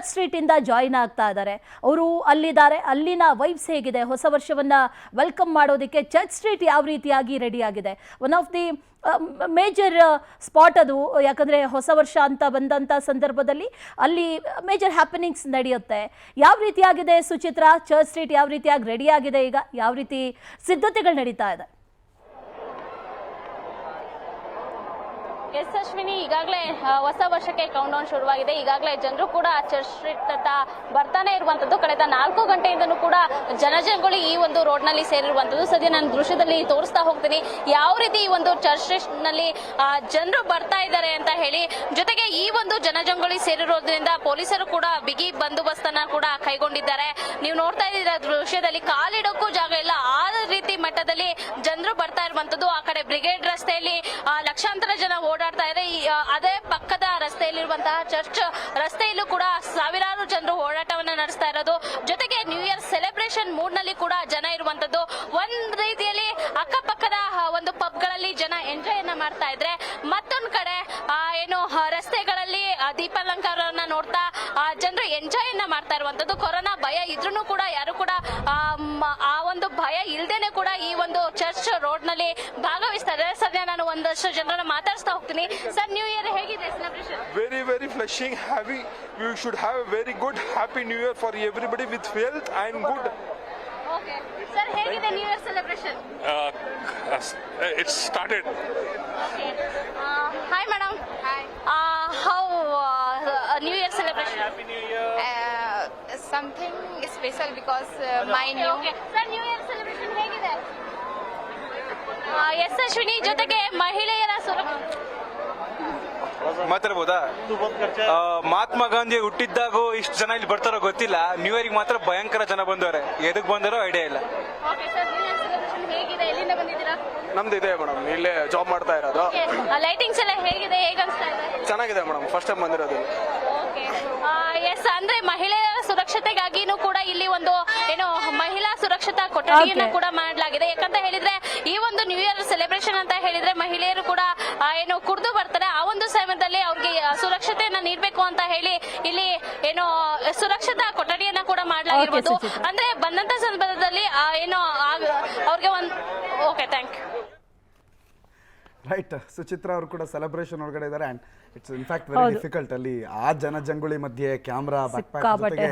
Church ಸ್ಟ್ರೀಟಿಂದ join ಆಗ್ತಾ ಇದ್ದಾರೆ. ಅವರು ಅಲ್ಲಿದ್ದಾರೆ, ಅಲ್ಲಿನ ವೈಬ್ಸ್ ಹೇಗಿದೆ, ಹೊಸ ವರ್ಷವನ್ನು ವೆಲ್ಕಮ್ ಮಾಡೋದಕ್ಕೆ ಚರ್ಚ್ ಸ್ಟ್ರೀಟ್ ಯಾವ ರೀತಿಯಾಗಿ ರೆಡಿ ಆಗಿದೆ. One of the major spot ಅದು, ಯಾಕಂದರೆ ಹೊಸ ವರ್ಷ ಅಂತ ಬಂದಂಥ ಸಂದರ್ಭದಲ್ಲಿ ಅಲ್ಲಿ ಮೇಜರ್ ಹ್ಯಾಪನಿಂಗ್ಸ್ ನಡೆಯುತ್ತೆ. ಯಾವ ರೀತಿಯಾಗಿದೆ ಸುಚಿತ್ರಾ, ಚರ್ಚ್ ಸ್ಟ್ರೀಟ್ ಯಾವ ರೀತಿಯಾಗಿ ರೆಡಿ ಆಗಿದೆ, ಈಗ ಯಾವ ರೀತಿ ಸಿದ್ಧತೆಗಳು ನಡೀತಾ ಇದೆ? ಎಸ್ ಅಶ್ವಿನಿ, ಈಗಾಗಲೇ ಹೊಸ ವರ್ಷಕ್ಕೆ ಕೌಂಟ್ ಡೌನ್ ಶುರುವಾಗಿದೆ. ಈಗಾಗಲೇ ಜನರು ಕೂಡ ಚರ್ಚ್ ಸ್ಟ್ರೀಟ್ ಅಂತ ಬರ್ತಾನೆ ಇರುವಂತದ್ದು. ಕಳೆದ 4 ಗಂಟೆಯಿಂದನೂ ಕೂಡ ಜನಜಂಗುಳಿ ಈ ಒಂದು ರೋಡ್ ನಲ್ಲಿ ಸೇರಿರುವಂತದ್ದು. ಸದ್ಯ ನಾನು ದೃಶ್ಯದಲ್ಲಿ ತೋರಿಸ್ತಾ ಹೋಗ್ತೀನಿ ಯಾವ ರೀತಿ ಈ ಒಂದು ಚರ್ಚ್ ಸ್ಟ್ರೀಟ್ ನಲ್ಲಿ ಜನರು ಬರ್ತಾ ಇದ್ದಾರೆ ಅಂತ ಹೇಳಿ. ಜೊತೆಗೆ ಈ ಒಂದು ಜನಜಂಗುಳಿ ಸೇರಿರೋದ್ರಿಂದ ಪೊಲೀಸರು ಕೂಡ ಬಿಗಿ ಬಂದೋಬಸ್ತನ್ನ ಕೂಡ ಕೈಗೊಂಡಿದ್ದಾರೆ. ನೀವು ನೋಡ್ತಾ ಇದ್ದೀರಾ ದೃಶ್ಯದಲ್ಲಿ, ಕಾಲಿಡೋಕ್ಕೂ ಜಾಗ ಇಲ್ಲ, ಆ ರೀತಿ ಮಟ್ಟದಲ್ಲಿ ಜನರು ಬರ್ತಾ ಇರುವಂತದ್ದು. ಆ ಕಡೆ ಬ್ರಿಗೇಡ್ ರಸ್ತೆಯಲ್ಲಿ ಲಕ್ಷಾಂತರ ಜನ ಓಡಾಡ್ತಾ ಇದೆ. ಅದೇ ಪಕ್ಕದ ರಸ್ತೆಯಲ್ಲಿರುವಂತಹ ಚರ್ಚ್ ರಸ್ತೆಯಲ್ಲೂ ಕೂಡ ಸಾವಿರಾರು ಜನರು ಓಡಾಟವನ್ನ ನಡೆಸ್ತಾ ಇರೋದು. ಜೊತೆಗೆ ನ್ಯೂ ಇಯರ್ ಸೆಲೆಬ್ರೇಷನ್ ಮೂಡ್ ನಲ್ಲಿ ಕೂಡ ಜನ ಇರುವಂತದ್ದು. ಒಂದ್ ರೀತಿಯಲ್ಲಿ ಅಕ್ಕಪಕ್ಕದ ಒಂದು ಪಬ್ಗಳಲ್ಲಿ ಜನ ಎಂಜಾಯ್ ಅನ್ನ ಮಾಡ್ತಾ ಇದ್ರೆ, ಮತ್ತೊಂದ್ ಕಡೆ ಏನು ರಸ್ತೆಗಳಲ್ಲಿ ದೀಪಾಲಂಕಾರವನ್ನ ನೋಡ್ತಾ ಜನರು ಎಂಜಾಯ್ ಅನ್ನ ಮಾಡ್ತಾ ಇರುವಂತದ್ದು. ಕೊರೋನಾ ಭಯ ಇದ್ರೂ ಕೂಡ ಯಾರು ಕೂಡ ಆ ಒಂದು ಭಯ ಇಲ್ದೇನೆ ಕೂಡ ಈ ಒಂದು ಚರ್ಚ್ ರೋಡ್ ನಲ್ಲಿ ಭಾಗವಹಿಸ್ತಾ ಇದ್ದಾರೆ. ಸದ್ಯ ನಾನು ಒಂದಷ್ಟು ಜನರನ್ನ ಮಾತಾಡಿಸ್ತಾ ಹೋಗ್ತೀನಿ. ಸರ್, ನ್ಯೂ ಇಯರ್ ಹೇಗಿದೆ celebration? Very flashing, heavy. We should have a very good happy new year for everybody with health and good. Okay. Sir, ಹೇಗಿದೆ new year celebration? It started. Okay. Hi madam. Hi. How New Year celebration? Happy New Year. Something special because my new. Okay. Sir, New Year celebration ಹೇಗಿದೆ? S Ashwini, ಜೊತೆಗೆ ಮಹಿಳೆಯರ ಮಾತಾಡ್ಬೋದಾ? ಮಹಾತ್ಮ ಗಾಂಧಿ ಹುಟ್ಟಿದ್ದಾಗೂ ಇಷ್ಟು ಜನ ಇಲ್ಲಿ ಬರ್ತಾರೋ ಗೊತ್ತಿಲ್ಲ. New ಇಯರ್ಗೆ ಮಾತ್ರ ಭಯಂಕರ ಜನ ಬಂದವ್ರೆ. ಎದಕ್ ಬಂದಾರೋ ಐಡಿಯಾ ಇಲ್ಲ. ಎಲ್ಲಿಂದ ಬಂದಿದ್ದೀರಾ? ನಮ್ದು ಇದೆ ಮೇಡಮ್, ಇಲ್ಲೇ ಜಾಬ್ ಮಾಡ್ತಾ ಇರೋದು. ಲೈಟಿಂಗ್ಸ್ ಎಲ್ಲ ಹೇಗಿದೆ, ಹೇಗೆ ಅನಿಸ್ತಾ ಇದೆ? ಚೆನ್ನಾಗಿದೆ ಮೇಡಮ್, ಫಸ್ಟ್ ಟೈಮ್ ಬಂದಿರೋದು. ಎಸ್, ಅಂದ್ರೆ ಮಹಿಳೆಯರ ಸುರಕ್ಷತೆಗಾಗಿನೂ ಕೂಡ ಇಲ್ಲಿ ಒಂದು ಏನು ಮಹಿಳಾ ಸುರಕ್ಷತಾ ಕೊಠಡಿಯನ್ನ ಕೂಡ ಮಾಡಲಾಗಿದೆ. ಯಾಕಂತ ಹೇಳಿದ್ರೆ ಈ ಒಂದು ನ್ಯೂ ಇಯರ್ ಸೆಲೆಬ್ರೇಷನ್ ಅಂತ ಹೇಳಿದ್ರೆ ಮಹಿಳೆಯರು ಕೂಡ ಏನು ಕುಡಿದು ಬರ್ತಾರೆ. ಆ ಒಂದು ಸಮಯದಲ್ಲಿ ಅವ್ರಿಗೆ ಸುರಕ್ಷತೆಯನ್ನ ನೀಡಬೇಕು ಅಂತ ಹೇಳಿ ಇಲ್ಲಿ ಏನು ಸುರಕ್ಷತಾ ಕೊಠಡಿಯನ್ನ ಕೂಡ ಮಾಡಲಾಗಿರ್ಬೋದು. ಅಂದ್ರೆ ಬಂದಂತ ಸಂದರ್ಭದಲ್ಲಿ ಏನು ಅವ್ರಿಗೆ ಒಂದು okay, thank you. Right, Suchitra ಅವರು ಕೂಡ ಸೆಲೆಬ್ರೇಷನ್ ಒಳಗಡೆ ಇದ್ದಾರೆ. And it's in fact very difficult ಅಲ್ಲಿ ಆ ಜನಜಂಗುಳಿ ಮಧ್ಯೆ ಕ್ಯಾಮ್ರಾ ಜೊತೆಗೆ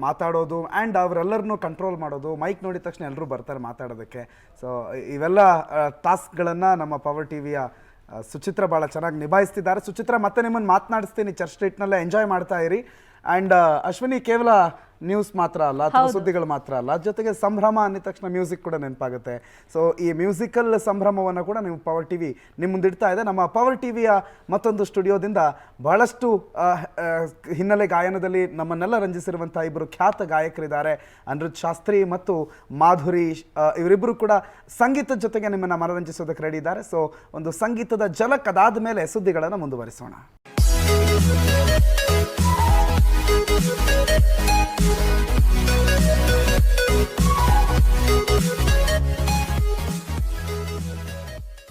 ಮಾತಾಡೋದು ಅಂಡ್ ಅವರೆಲ್ಲರನ್ನು ಕಂಟ್ರೋಲ್ ಮಾಡೋದು. ಮೈಕ್ ನೋಡಿದ ತಕ್ಷಣ ಎಲ್ಲರೂ ಬರ್ತಾರೆ ಮಾತಾಡೋದಕ್ಕೆ. ಸೊ ಇವೆಲ್ಲ ಟಾಸ್ಕ್ಗಳನ್ನು ನಮ್ಮ ಪವರ್ ಟಿವಿಯ ಸುಚಿತ್ರಾ ಭಾಳ ಚೆನ್ನಾಗಿ ನಿಭಾಯಿಸ್ತಿದ್ದಾರೆ. ಸುಚಿತ್ರಾ, ಮತ್ತೆ ನಿಮ್ಮನ್ನು ಮಾತನಾಡಿಸ್ತೀನಿ. ಚರ್ಚ್ ಸ್ಟ್ರೀಟ್ನಲ್ಲೇ ಎಂಜಾಯ್ ಮಾಡ್ತಾ ಇರಿ. ಆ್ಯಂಡ್ ಅಶ್ವಿನಿ, ಕೇವಲ ನ್ಯೂಸ್ ಮಾತ್ರ ಅಲ್ಲ ಅಥವಾ ಸುದ್ದಿಗಳು ಮಾತ್ರ ಅಲ್ಲ, ಜೊತೆಗೆ ಸಂಭ್ರಮ ಅಂದ ತಕ್ಷಣ ಮ್ಯೂಸಿಕ್ ಕೂಡ ನೆನಪಾಗುತ್ತೆ. ಸೊ ಈ ಮ್ಯೂಸಿಕಲ್ ಸಂಭ್ರಮವನ್ನು ಕೂಡ ನೀವು ಪವರ್ ಟಿವಿ ನಿಮ್ಮ ಮುಂದಿಡ್ತಾ ಇದೆ. ನಮ್ಮ ಪವರ್ ಟಿವಿಯ ಮತ್ತೊಂದು ಸ್ಟುಡಿಯೋದಿಂದ ಬಹಳಷ್ಟು ಹಿನ್ನೆಲೆ ಗಾಯನದಲ್ಲಿ ನಮ್ಮನ್ನೆಲ್ಲ ರಂಜಿಸಿರುವಂಥ ಇಬ್ಬರು ಖ್ಯಾತ ಗಾಯಕರಿದ್ದಾರೆ, ಅನಿರುದ್ಧ್ ಶಾಸ್ತ್ರಿ ಮತ್ತು ಮಾಧುರಿ. ಇವರಿಬ್ಬರು ಕೂಡ ಸಂಗೀತದ ಜೊತೆಗೆ ನಿಮ್ಮನ್ನು ಮನರಂಜಿಸೋದಕ್ಕೆ ರೆಡಿ ಇದ್ದಾರೆ. ಸೊ ಒಂದು ಸಂಗೀತದ ಝಲಕ್, ಅದಾದ ಮೇಲೆ ಸುದ್ದಿಗಳನ್ನು ಮುಂದುವರಿಸೋಣ.